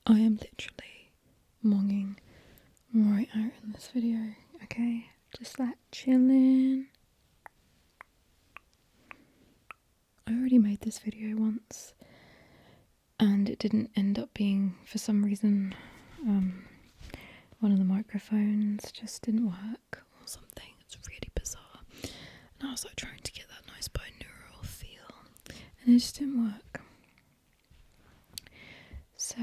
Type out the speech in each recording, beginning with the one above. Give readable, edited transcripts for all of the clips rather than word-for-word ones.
I am literally monging right out in this video, okay? Just like chilling. I already made this video once and it didn't end up being, for some reason, one of the microphones just didn't work or something. It's really bizarre. And I was like trying to get that nice binaural feel and it just didn't work. So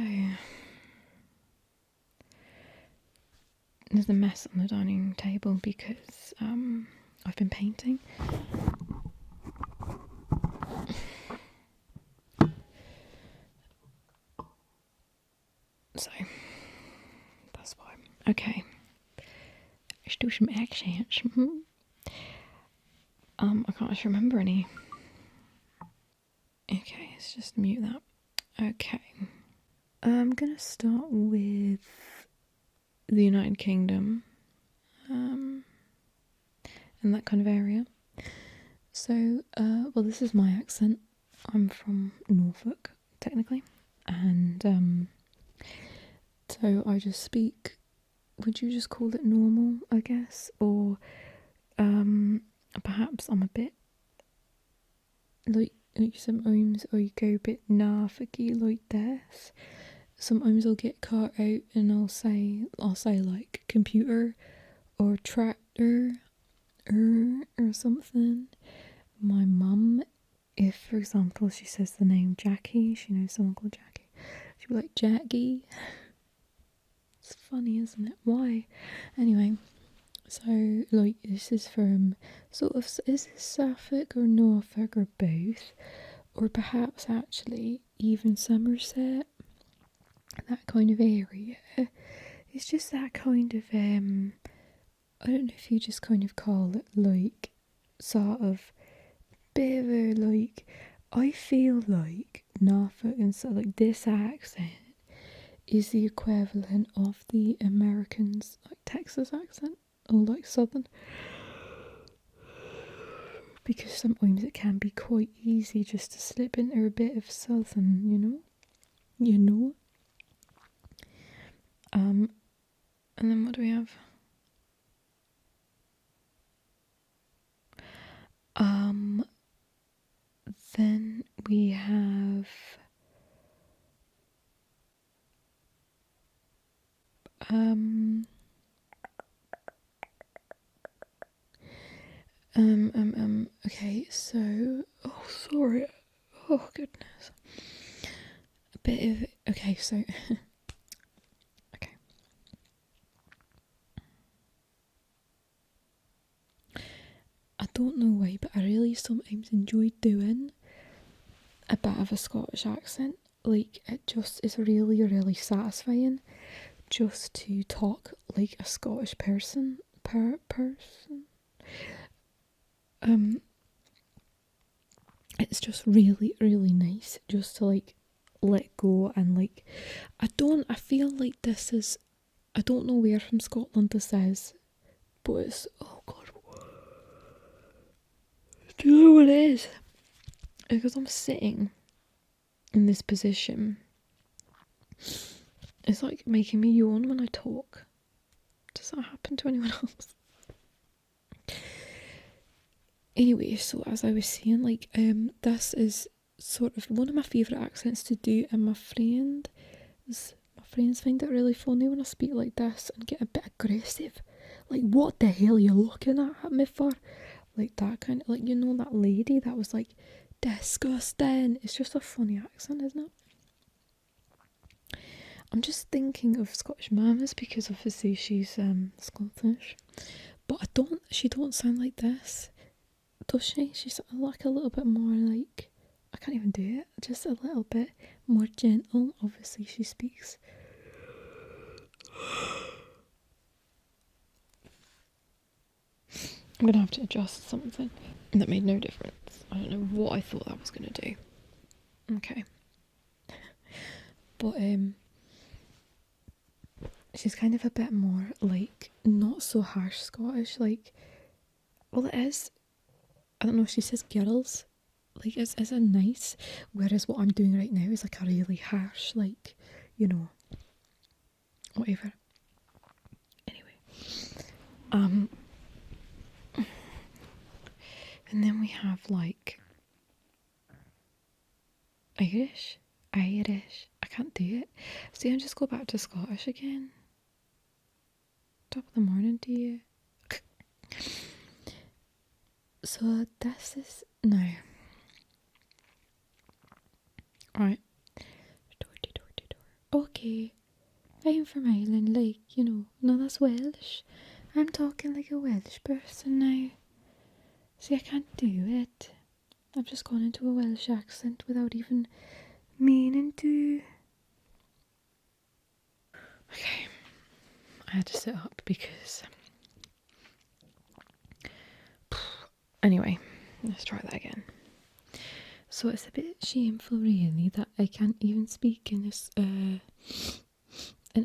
there's a mess on the dining table because I've been painting. So that's why. Okay. Let's do some accents. I can't actually remember any. Okay, let's just mute that. Okay. I'm gonna start with the United Kingdom. And that kind of area. So, well, this is my accent. I'm from Norfolk, technically. And, so I just speak, would you just call it normal, I guess? Or, perhaps I'm a bit, like sometimes I go a bit Norfolky like this. Sometimes I'll get caught out and I'll say like computer or tractor or something. My mum, if for example she says the name Jackie, she knows someone called Jackie, she'll be like, Jackie. It's funny, isn't it? Why? Anyway, so like this is from sort of, is this Suffolk or Norfolk or both? Or perhaps actually even Somerset, that kind of area. It's just that kind of, I don't know if you just kind of call it like sort of bit of a, like, I feel like Norfolk and so like this accent is the equivalent of the Americans like Texas accent or like Southern, because sometimes it can be quite easy just to slip into a bit of Southern, you know. And then what do we have? Then we have okay, so, oh sorry, oh goodness, a bit of, okay, so okay, I don't know why, but I really sometimes enjoy doing a bit of a Scottish accent. Like, it just is really, really satisfying just to talk like a Scottish person. It's just really, really nice just to like let go and like, I feel like this is, I don't know where from Scotland this is, but it's, oh god, do you know what it is? Because I'm sitting in this position, it's like making me yawn when I talk. Does that happen to anyone else? Anyway, so as I was saying, like, this is sort of one of my favourite accents to do, and my friends find it really funny when I speak like this and get a bit aggressive. Like, what the hell are you looking at me for? Like that kind of, like, you know, that lady that was like, disgusting. It's just a funny accent, isn't it? I'm just thinking of Scottish mamas because obviously she's Scottish, but she don't sound like this, does she? She's like a little bit more like, I can't even do it, just a little bit more gentle. Obviously she speaks. I'm gonna have to adjust something that made no difference. I don't know what I thought that was gonna do. Okay. But she's kind of a bit more like, not so harsh Scottish, like, well, it is, I don't know, she says girls, like, it's a nice, whereas what I'm doing right now is like a really harsh, like, you know, whatever. Anyway, and then we have like Irish. I can't do it. See, I'll just go back to Scottish again. Top of the morning to you. So this is no. Right. Door. Okay. I'm from Ireland, like, you know. No, that's Welsh. I'm talking like a Welsh person now. See, I can't do it. I've just gone into a Welsh accent without even meaning to. Okay. I had to sit up because... Anyway, let's try that again. So it's a bit shameful, really, that I can't even speak in this an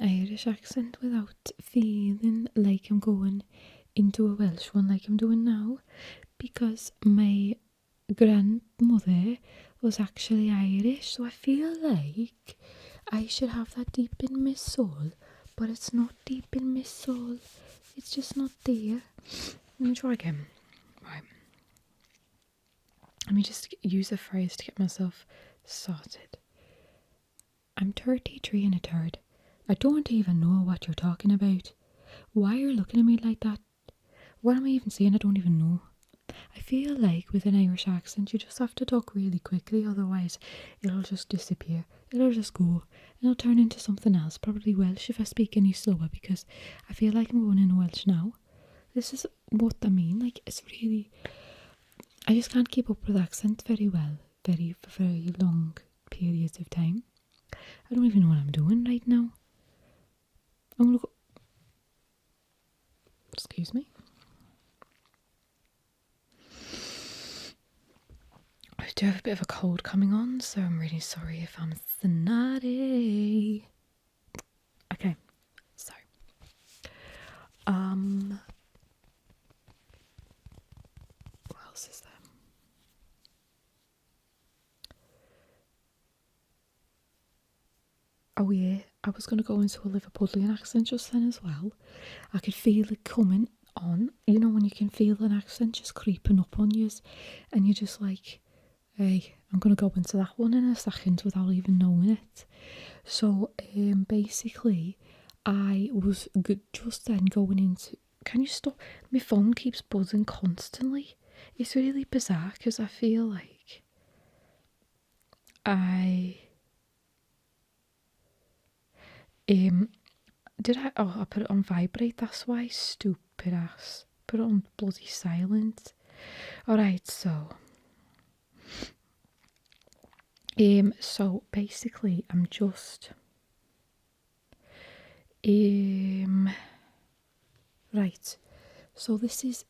Irish accent without feeling like I'm going into a Welsh one like I'm doing now, because my grandmother was actually Irish, so I feel like I should have that deep in my soul, but it's not deep in my soul. It's just not there. Let me try again. Right. Let me just use a phrase to get myself started. I'm 33 and a third. I don't even know what you're talking about. Why are you looking at me like that? What am I even saying? I don't even know. I feel like with an Irish accent you just have to talk really quickly, otherwise it'll just disappear. It'll just go and it'll turn into something else, probably Welsh if I speak any slower, because I feel like I'm going in Welsh now. This is what I mean, like it's really... I just can't keep up with accent very well, for very long periods of time. I don't even know what I'm doing right now. I'm gonna go... Excuse me. I do have a bit of a cold coming on, so I'm really sorry if I'm snotty. Okay, so what else is there? Oh yeah, I was going to go into a Liverpoolian accent just then as well. I could feel it coming on. You know when you can feel an accent just creeping up on you and you're just like, hey, I'm going to go into that one in a second without even knowing it. So basically I was just then going into... Can you stop? My phone keeps buzzing constantly. It's really bizarre because I feel like I I put it on vibrate, that's why, stupid ass. Put it on bloody silent. Alright, so so basically I'm just right, so this is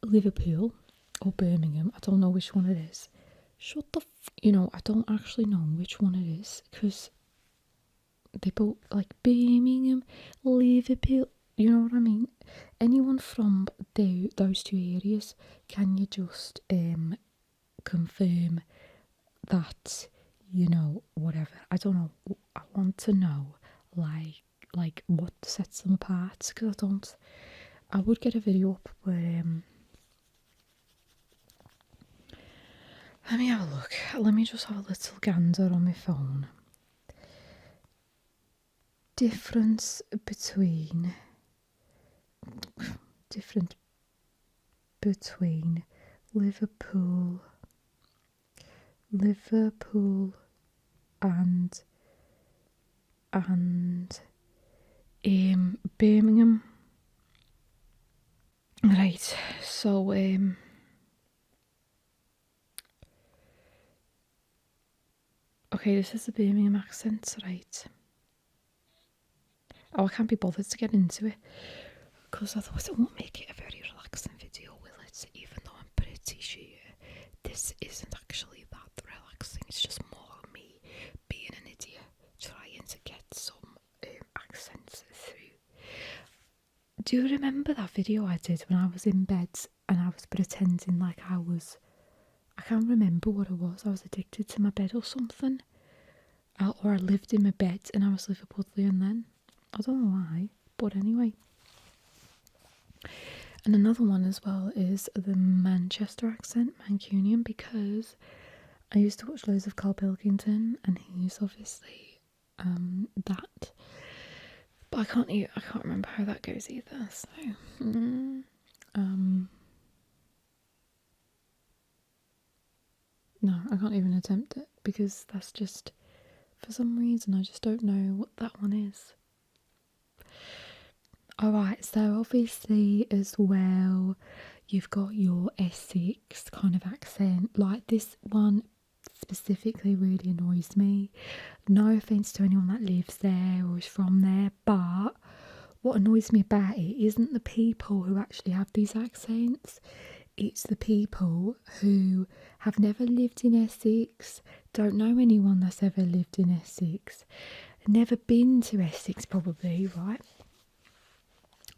Liverpool or Birmingham, I don't know which one it is. Shut the you know, I don't actually know which one it is, because they both, like, Birmingham, Liverpool, you know what I mean? Anyone from those two areas, can you just confirm that, you know, whatever? I don't know. I want to know, like what sets them apart, because I would get a video up where let me have a look. Let me just have a little gander on my phone. Different between Liverpool and Birmingham. Right, so okay, this is the Birmingham accent, right? Oh, I can't be bothered to get into it because otherwise it won't make it a very relaxing video, will it? Even though I'm pretty sure this isn't actually that relaxing. It's just more me being an idiot trying to get some accents through. Do you remember that video I did when I was in bed and I was pretending like I can't remember what it was. I was addicted to my bed or something. Or I lived in my bed and I was Liverpoolian then. I don't know why, but anyway. And another one as well is the Manchester accent, Mancunian, because I used to watch loads of Carl Pilkington, and he's obviously that. But I can't remember how that goes either. So, no, I can't even attempt it because that's just, for some reason, I just don't know what that one is. Alright, so obviously as well, you've got your Essex kind of accent. Like this one specifically really annoys me. No offence to anyone that lives there or is from there, but what annoys me about it isn't the people who actually have these accents. It's the people who have never lived in Essex, don't know anyone that's ever lived in Essex, never been to Essex probably, right?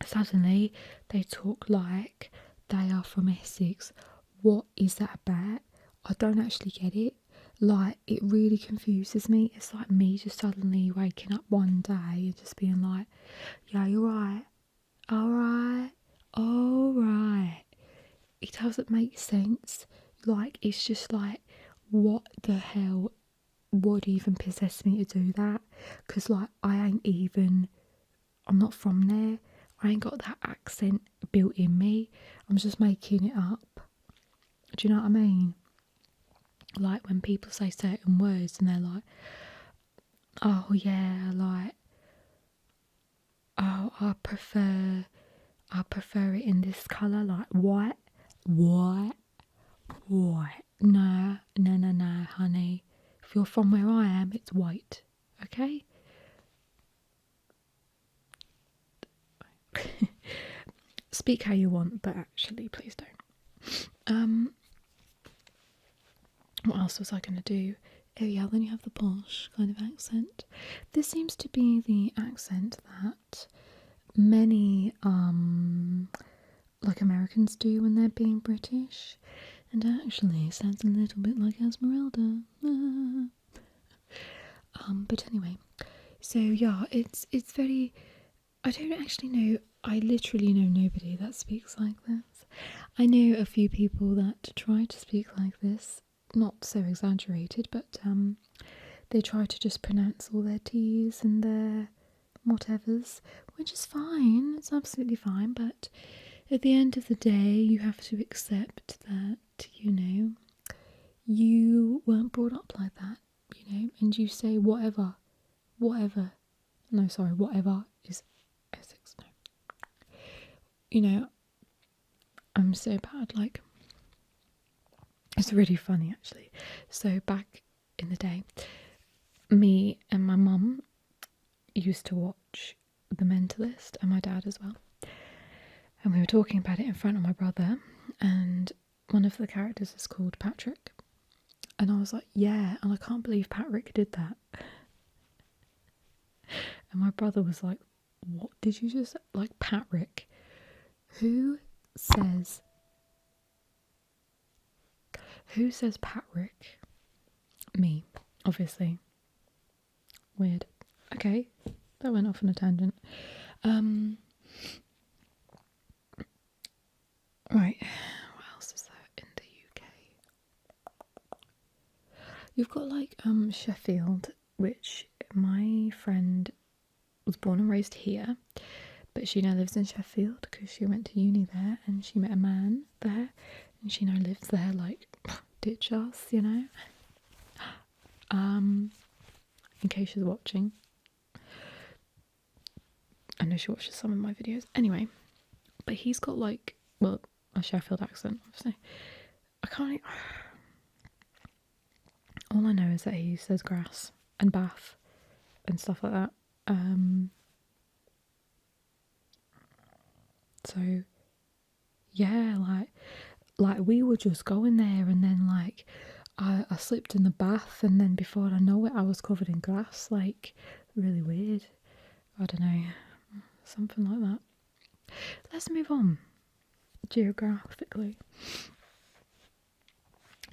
Suddenly they talk like they are from Essex. What is that about? I don't actually get it. Like, it really confuses me. It's like me just suddenly waking up one day and just being like, yeah, you're right. Alright. It doesn't make sense. Like, it's just like, what the hell would even possess me to do that? Because, like, I'm not from there. I ain't got that accent built in me. I'm just making it up. Do you know what I mean? Like when people say certain words and they're like, oh yeah, like, oh, I prefer it in this colour, like white. No, honey. If you're from where I am, it's white, okay? Speak how you want, but actually, please don't. What else was I going to do? Oh yeah, then you have the posh kind of accent. This seems to be the accent that many like Americans do when they're being British, and actually it sounds a little bit like Esmeralda. But anyway, so yeah, it's very. I don't actually know. I literally know nobody that speaks like this. I know a few people that try to speak like this, not so exaggerated, but they try to just pronounce all their T's and their whatevers, which is fine. It's absolutely fine, but at the end of the day, you have to accept that, you weren't brought up like that, and you say whatever. No, sorry, whatever is Essex. No. I'm so bad, like, it's really funny actually. So back in the day, me and my mum used to watch The Mentalist, and my dad as well, and we were talking about it in front of my brother, and one of the characters is called Patrick, and I was like, yeah, and I can't believe Patrick did that. And my brother was like, what did you just say? Like, Patrick? Who says Patrick? Me, obviously. Weird. Okay, that went off on a tangent. Right, what else is there in the UK? You've got like Sheffield, which my friend was born and raised here, but she now lives in Sheffield because she went to uni there and she met a man there, and she now lives there. Like, ditch us, in case she's watching. I know she watches some of my videos. Anyway, but he's got like, well, a Sheffield accent, obviously. All I know is that he says grass and bath and stuff like that. So yeah, like we were just going there, and then like I slipped in the bath, and then before I know it, I was covered in grass. Like, really weird. I don't know, something like that. Let's move on geographically.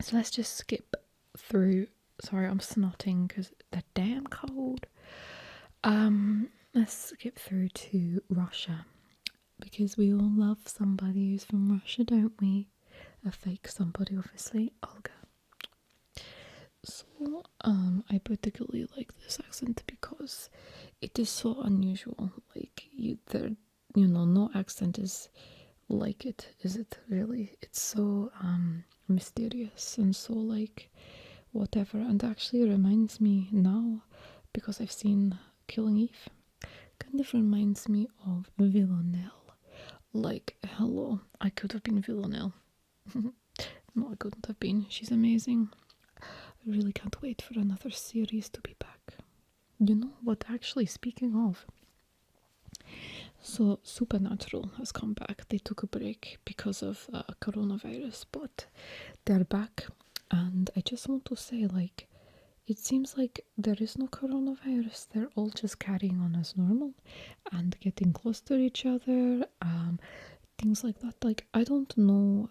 So let's just skip through. Sorry, I'm snotting because they're damn cold. let's skip through to Russia, because we all love somebody who's from Russia, don't we? A fake somebody, obviously, Olga. So, I particularly like this accent because it is so unusual. Like, no accent is like it, is it really? It's so mysterious and so like whatever. And actually reminds me now, because I've seen Killing Eve, kind of reminds me of Villanelle. Like, hello, I could have been Villanelle. No, I couldn't have been. She's amazing. I really can't wait for another series to be back. You know what, actually, speaking of, so Supernatural has come back. They took a break because of coronavirus, but they're back. And I just want to say, like, it seems like there is no coronavirus. They're all just carrying on as normal and getting close to each other, things like that. Like, I don't know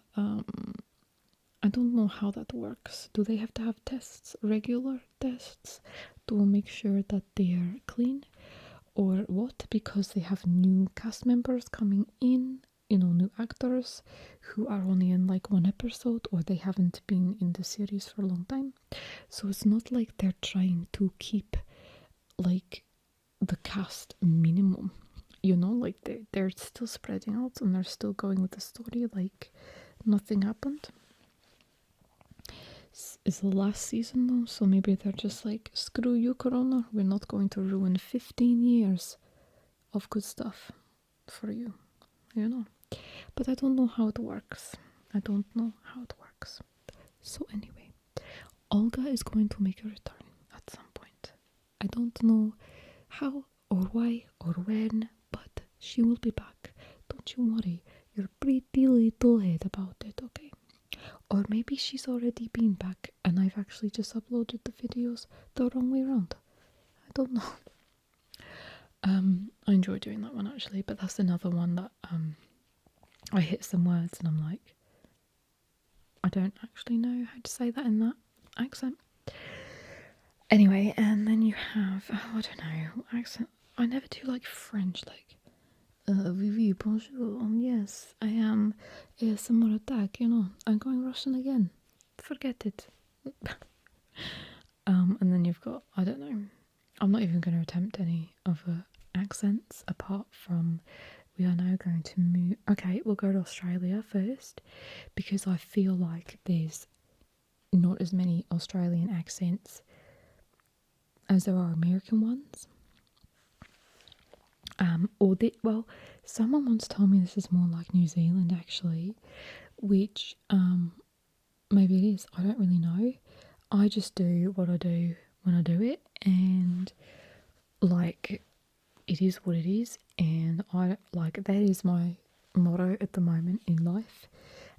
how that works. Do they have to have tests, regular tests, to make sure that they're clean? Or what? Because they have new cast members coming in, new actors who are only in like one episode, or they haven't been in the series for a long time. So it's not like they're trying to keep like the cast minimum, like they're still spreading out and they're still going with the story like nothing happened. It's the last season though, so maybe they're just like, screw you, Corona, we're not going to ruin 15 years of good stuff for you, But I don't know how it works. So anyway, Olga is going to make a return at some point. I don't know how or why or when, but she will be back. Don't you worry your pretty little head about it, okay? Or maybe she's already been back and I've actually just uploaded the videos the wrong way around. I don't know. I enjoy doing that one actually, but that's another one that I hit some words and I'm like, I don't actually know how to say that in that accent. Anyway, and then you have, I don't know, accent. I never do like French, like, oui, bonjour, yes, I am ASMR attack, I'm going Russian again. Forget it. And then you've got, I don't know, I'm not even going to attempt any other accents apart from, we are now going to move. Okay, we'll go to Australia first because I feel like there's not as many Australian accents as there are American ones. Someone once told me this is more like New Zealand actually, which maybe it is. I don't really know. I just do what I do when I do it, and like it is what it is, and I like that is my motto at the moment in life,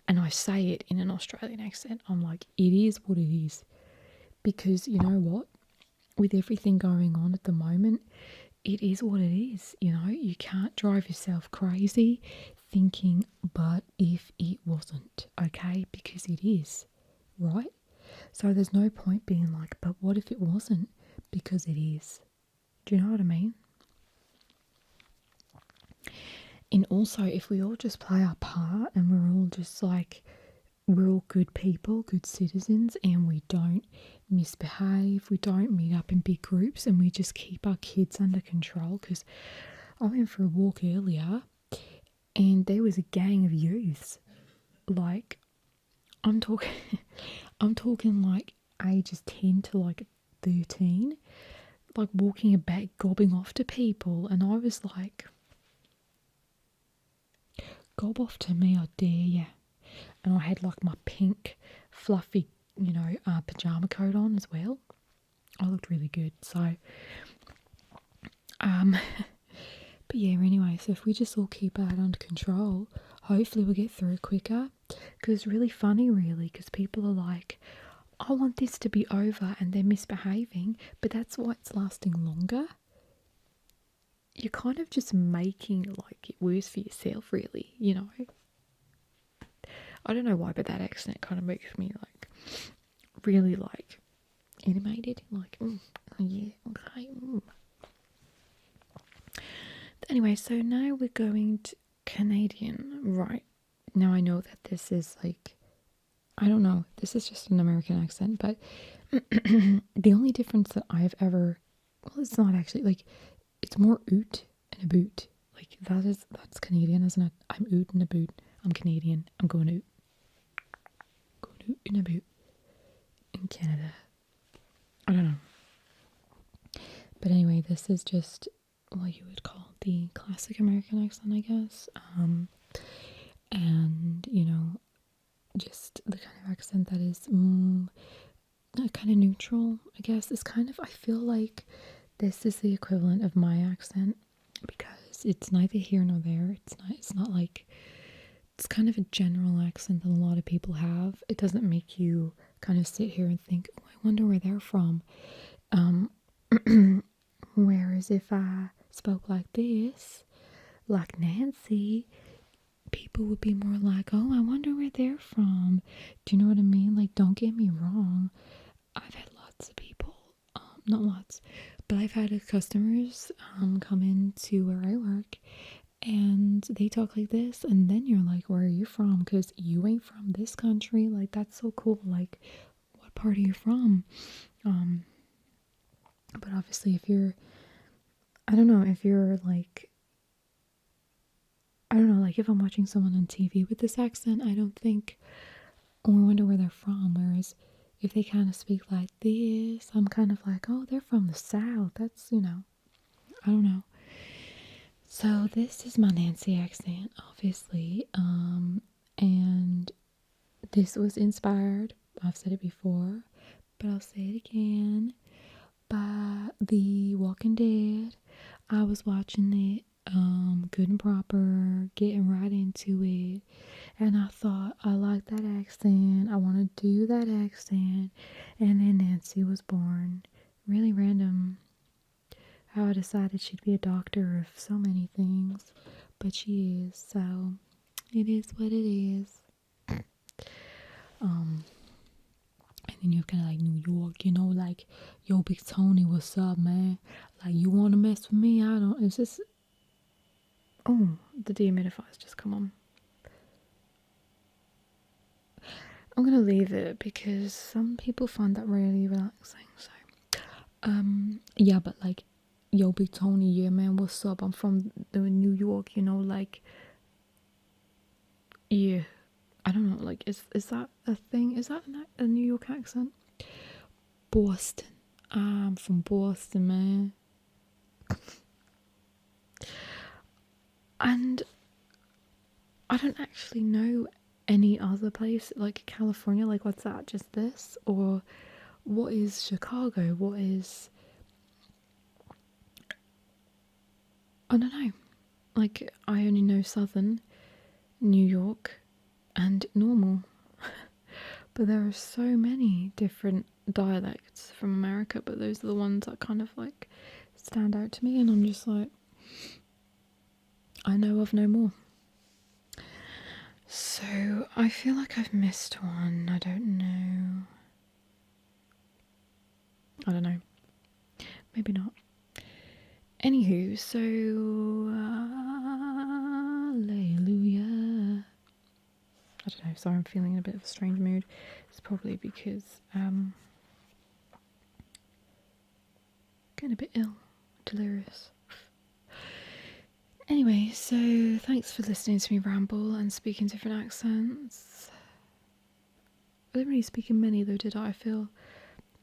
and I say it in an Australian accent. I'm like, it is what it is, because you know what, with everything going on at the moment, it is what it is. You can't drive yourself crazy thinking, but if it wasn't, okay, because it is, right? So there's no point being like, but what if it wasn't, because it is. Do you know what I mean? And also, if we all just play our part and we're all just like, we're all good people, good citizens, and we don't misbehave, we don't meet up in big groups, and we just keep our kids under control. Because I went for a walk earlier and there was a gang of youths, like I'm talking like ages 10 to like 13, like walking about gobbing off to people, and I was like, gob off to me, I dare ya. And I had like my pink fluffy pajama coat on as well. I looked really good. So but yeah, anyway, so if we just all keep that under control, hopefully we'll get through quicker. Because it's really funny, really, because people are like, I want this to be over, and they're misbehaving, but that's why it's lasting longer. You're kind of just making like it worse for yourself, really, I don't know why, but that accent kind of makes me like really like animated, like, oh yeah, okay. Anyway, so now we're going to Canadian. Right. Now I know that this is like, I don't know, this is just an American accent, but the only difference that I've ever, well, it's not actually, like, it's more oot and a boot. Like, that's Canadian, isn't it? I'm oot and a boot. I'm Canadian. I'm going oot. Going oot and a boot. In Canada. I don't know. But anyway, this is just what you would call the classic American accent, I guess. And, you know, just the kind of accent that is kind of neutral, I guess. It's kind of, I feel like this is the equivalent of my accent because it's neither here nor there. It's not like, it's kind of a general accent that a lot of people have. It doesn't make you kind of sit here and think, oh, I wonder where they're from. Whereas if I spoke like this, like Nancy, people would be more like, oh, I wonder where they're from. Do you know what I mean? Like, don't get me wrong. I've had lots of people, not lots, but I've had customers come into where I work and they talk like this, and then you're like, where are you from? Because you ain't from this country. Like, that's so cool. Like, what part are you from? But obviously if you're, I don't know, if you're like, I don't know, like if I'm watching someone on TV with this accent, I don't think, oh, I wonder where they're from. Whereas if they kind of speak like this, I'm kind of like, oh, they're from the South. That's, you know, I don't know. So this is my Nancy accent, obviously. And this was inspired, I've said it before, but I'll say it again, by The Walking Dead. I was watching it, good and proper, getting right into it, and I thought, I like that accent, I want to do that accent, and then Nancy was born. Really random how I decided she'd be a doctor of so many things, but she is, so it is what it is. And then you're kind of like New York, you know, like, yo, Big Tony, what's up, man? Like, you want to mess with me? I don't, it's just, oh, the dehumidifiers just come on. I'm going to leave it because some people find that really relaxing, so, yeah, but like, yo, Big Tony, yeah, man, what's up? I'm from New York, you know, like, yeah. I don't know, like, is that a thing? Is that a New York accent? Boston. I'm from Boston, man. And I don't actually know any other place, like California, like, what's that? Just this? Or what is Chicago? What is... I don't know. Like, I only know Southern, New York, and normal. But there are so many different dialects from America, but those are the ones that kind of like stand out to me, and I'm just like, I know of no more. So I feel like I've missed one. I don't know. Maybe not. Anywho, so hallelujah. I don't know, sorry, I'm feeling in a bit of a strange mood. It's probably because getting a bit ill, delirious. Anyway, so thanks for listening to me ramble and speak in different accents. I didn't really speak in many though, did I? I feel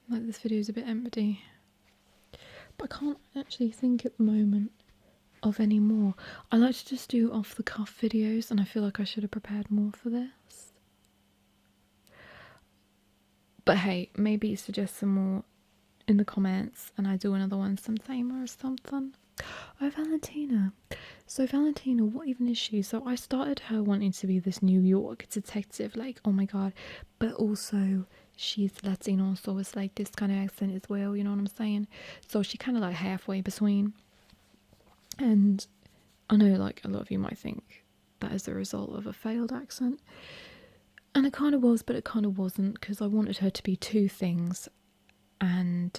like this video is a bit empty. But I can't actually think at the moment of any more. I like to just do off the cuff videos, and I feel like I should have prepared more for this. But hey, maybe suggest some more in the comments and I do another one sometime or something. Oh, Valentina. So Valentina, what even is she? So I started her wanting to be this New York detective, like, oh my god, but also she's Latino, so it's like this kind of accent as well, you know what I'm saying? So she kind of like halfway between. And I know like a lot of you might think that is the result of a failed accent, and it kind of was, but it kind of wasn't, because I wanted her to be two things, and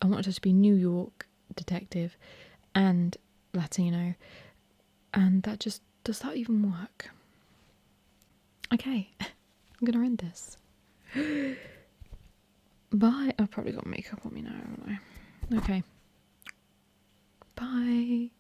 I wanted her to be New York detective and Latino, and that just, does that even work? Okay, I'm gonna end this. Bye. I've probably got makeup on me now, haven't I? Okay. Bye.